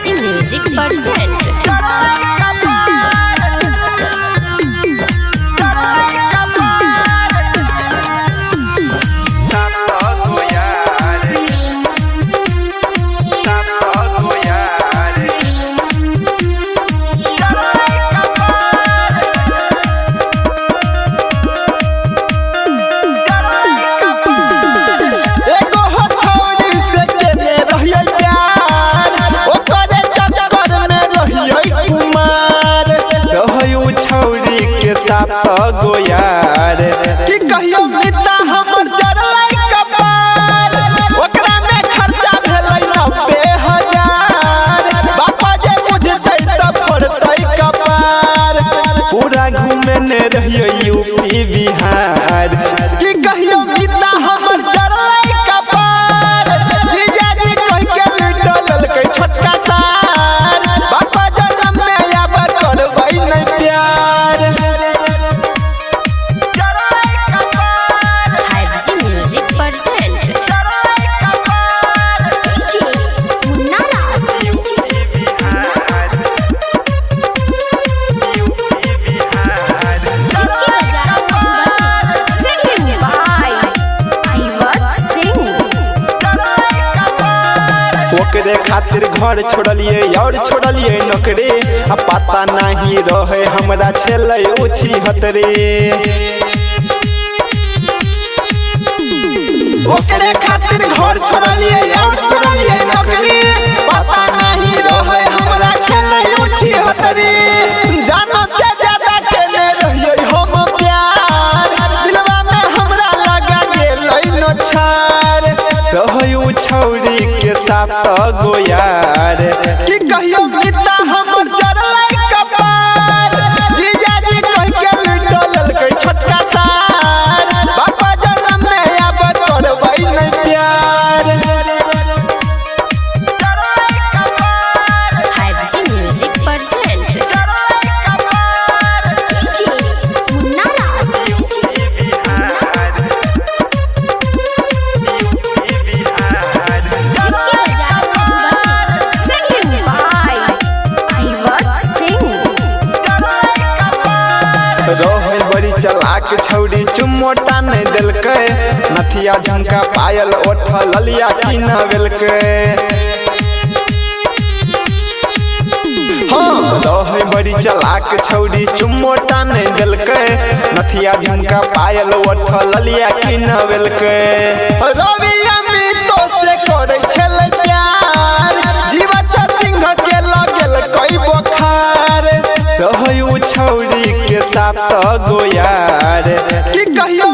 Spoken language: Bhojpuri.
5G Music Percent. गोयार कि कहियो मिता हमर जरलै कपार ओकरा में खर्चा भेलै 90,000 बापा जे बुझतै त पड़तै कपार पूरा घूमे ने रहियो यूपी बिहार कि कहियो मिता हमर जरलै कपार जीजाजी कह के लुटल के छोटका सार बापा जन्म में आब करबै नै प्यार 5G Music Percent. ओकरे खातिर घर छोड़लिए और छोड़लिए नौकरी अब पता नहीं रहे हमरा छेलै उछी हतरे ओकरे खातिर घर छोड़लिए और छोड़लिए नौकरी पता नहीं रहे हमरा छेलै उछी हतरी जानो से ज्यादा केने रहिए हम प्यार दिलवा में हमरा लगा गेलै नोछार रहू छौरी के साथ गोयार कि कहियो मिता हमर जरलै कपार जीजाजी कह के लुटल के छोटका सार बापा जन्म में आब करबै नै प्यार 5G Music Percent. रहे बड़ी चलाक छौरी चुम्मोटा नहीं दिलकै नथिया झुमका पायल ओठ ललिया की न बेलकै हाँ रहे बड़ी चलाक छौरी चुम्मोटा नहीं दिलकै नथिया झुमका पायल ओठ ललिया की न बेलकै रवि अमितो से करे छल प्यार जीवछ सिंह के लगल कई बोखार रहू छौरी के साथ गोयार कि कहियो